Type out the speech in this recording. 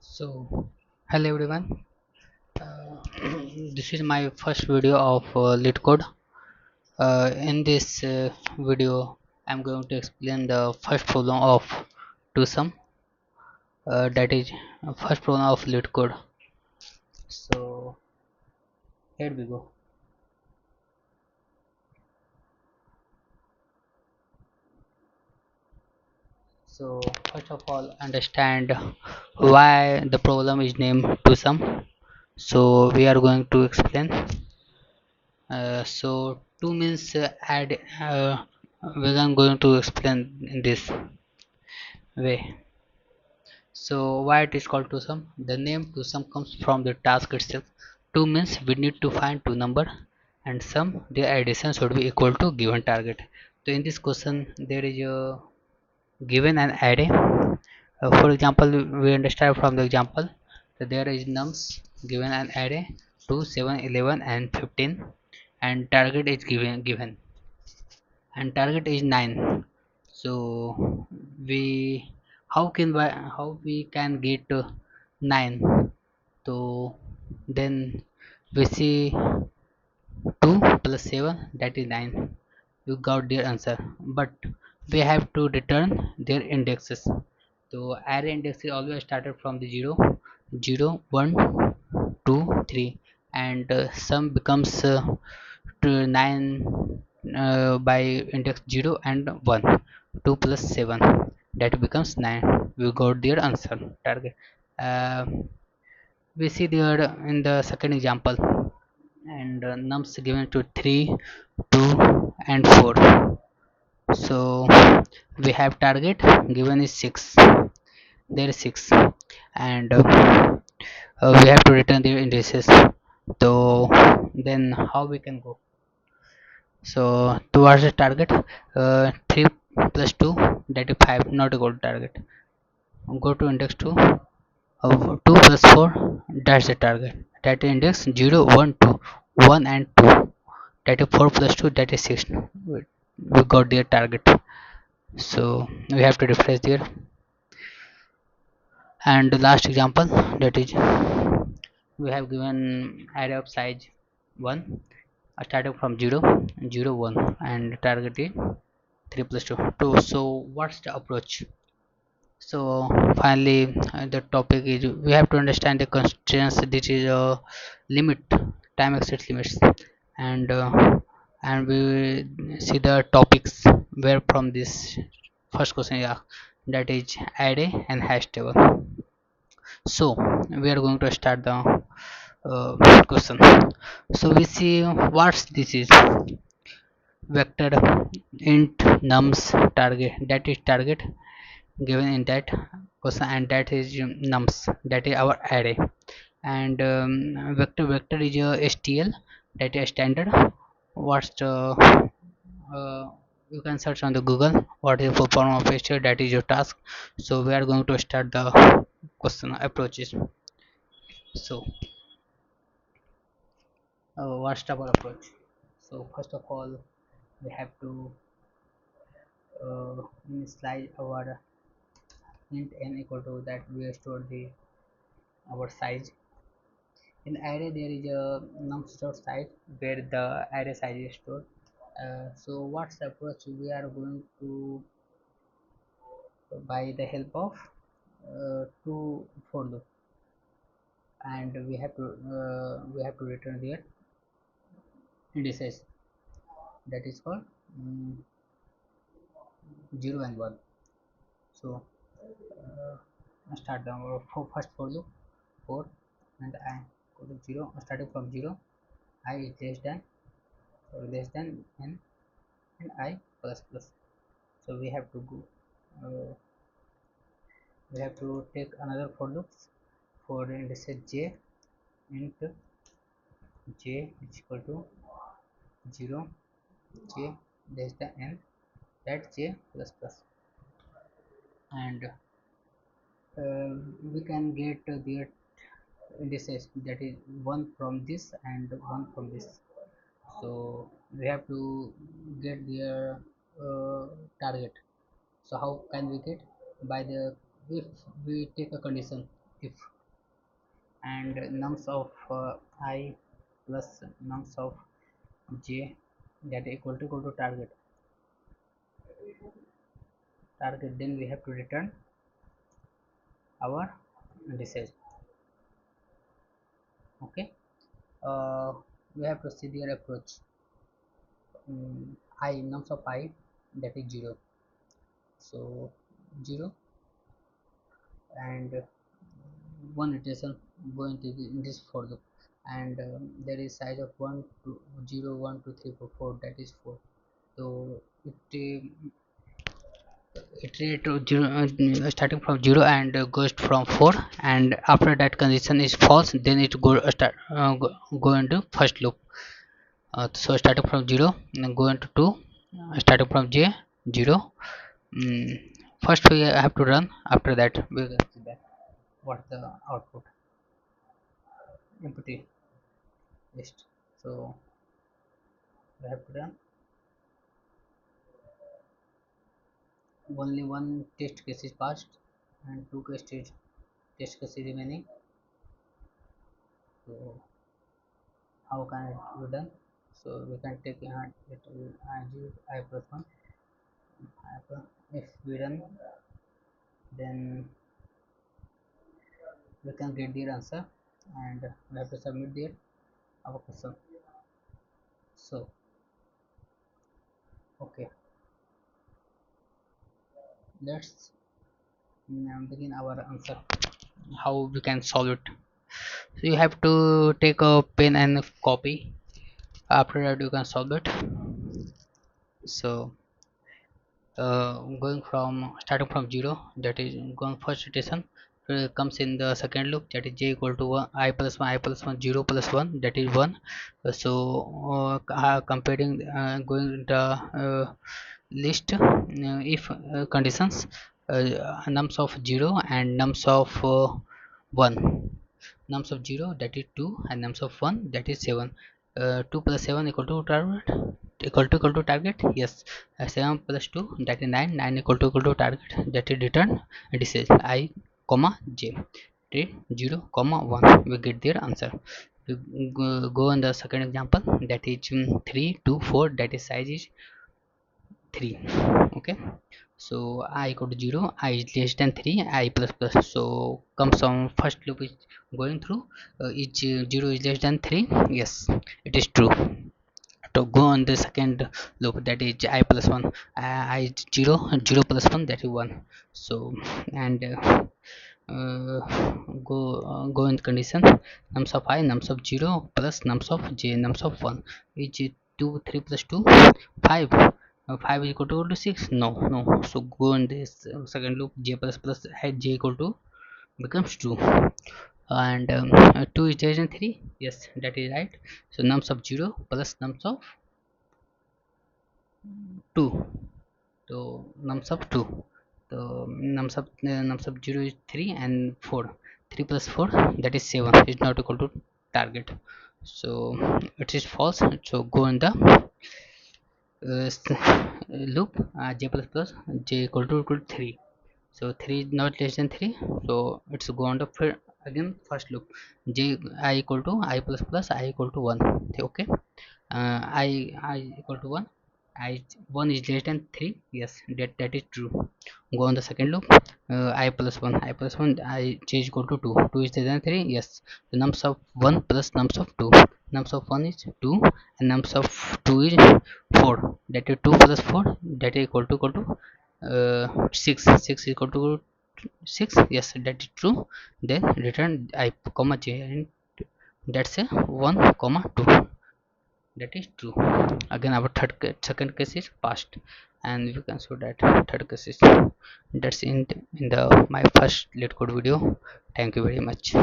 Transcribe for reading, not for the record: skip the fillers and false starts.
So, hello everyone. Uh, this is my first video of lead code. In this video, I'm going to explain the first problem of two sum. That is first problem of lead code. So, here we go. So, first of all, understand why the problem is named two sum. So, we are going to explain. So, two means add. We are going to explain in this way. So why it is called twosome? The name twosome comes from the task itself. Two means we need to find two number and sum their addition should be equal to given target. So in this question there is a given an array. For example, we understand from the example that there is nums given an array 2, 7, 11 and 15 and target is given and target is 9. So we how we can get 9. So then we see 2 plus 7, that is 9. You got their answer, but we have to return their indexes. So array index is always started from the 0, 0, 1, 2, 3, and sum becomes to 9 by index 0 and 1. 2 plus 7, that becomes 9. We got their answer target. uh, we see there in the second example, and nums given to 3, 2 and 4. So we have target given is 6. There is 6, and we have to return the indices. So then how we can go? So towards the target, 3 plus 2, that is 5, not equal to target. Go to index 2, 2 plus 4, that's the target. That is index 0, 1, 2, 1 and 2. That is 4 plus 2, that is 6. We got their target. So we have to refresh there. And the last example, that is we have given array of size 1, starting from 0, 0, 1, and target is 3 plus 2, 2. So what's the approach? So finally, the topic is we have to understand the constraints. This is a limit, time exceeds limits, and we see the topics where from this first question, yeah, that is array and hash table. So we are going to start the question. So we see what's this is vector int nums target, that is target given in that question, and that is nums, that is our array. And vector is a stl, that is standard. What's the uh, you can search on the google what is the full form of stl, that is your task. So we are going to start the question approaches. So what's our approach? So first of all, we have to initialize our int n equal to that we store the our size. In array there is a num store size where the array size is stored. So what's the approach? We are going to by the help of two for loop, and we have to return their indices, that is called 0 and 1. So start the first for loop 4, and I go to 0, starting from 0, I is less than n, and I plus plus. So we have to go we have to take another for loop for indices j, int j is equal to 0, j less than n, that j plus plus. And we can get their indices, that is one from this and one from this. So we have to get their target. So how can we get? By the, if we take a condition if, and nums of I plus nums of j, that equal to target, then we have to return our indices. Okay, uh, we have procedure approach. I nums of I, that is 0, so 0 and 1 iteration going to in this for loop, and there is size of 1 to 0 1 2 3 4 4, that is 4. So it to 0, starting from 0 and goes from 4, and after that condition is false, then it go into first loop. So starting from 0 and go into 2, starting from j 0. mm, First we have to run, after that we will see that what the output empty list. So we have to run, only one test case is passed and two test case is remaining. So how can it be done? So we can take I plus 1, if we run, then we can get the answer, and we have to submit the our question. So okay, let's begin our answer, how we can solve it. So you have to take a pen and copy, after that you can solve it. So going from starting from 0, that is going first iteration, comes in the second loop, that is j equal to 1 I plus 1 I plus 1 0 plus 1, that is 1. So comparing going the list, if conditions, nums of 0 and nums of 1, nums of 0 that is 2 and nums of 1 that is 7. 2 plus 7 equal to target, yes. 7 plus 2 that is 9, 9 equal to target, that is return indices I comma j, 0 comma 1, we get their answer. We go on the second example, that is 3 2 4, that is size is 3. Okay, so I equal to 0, I is less than 3, I plus plus, so comes on first loop is going through, each 0 is less than 3, yes, it is true. To go on the second loop, that is I plus 1, I is 0 0 plus 1, that is 1. So and uh, go in condition, nums of I nums of 0 plus nums of j nums of 1, which is 2 3 plus 2 5. 5 is equal to 6, no no, so go in this second loop, j plus plus at j equal to becomes 2, and 2 is less than 3, yes, that is right. So nums of 0 plus nums of 2, so nums of 2, so nums of 0 is 3 and 4, 3 plus 4, that is 7, is not equal to target, so it is false. So go in the loop, j plus plus j equal to 3, so 3 is not less than 3, so it's go on the again first loop, j I equal to I plus plus I equal to 1. Okay, I equal to 1, I 1 is less than 3, yes, that is true. Go on the second loop, I plus 1 I plus 1 I j is equal to 2, 2 is less than 3, yes. The nums of 1 plus nums of 2, nums of 1 is 2 and nums of 2 is 4, that is 2 plus 4, that is equal to 6, 6 is equal to 6, yes, that is true. Then return I comma j, and that's a 1 comma 2, that is true. Again our second case is passed, and you can show that third case is, that's in the my first lead code video. Thank you very much.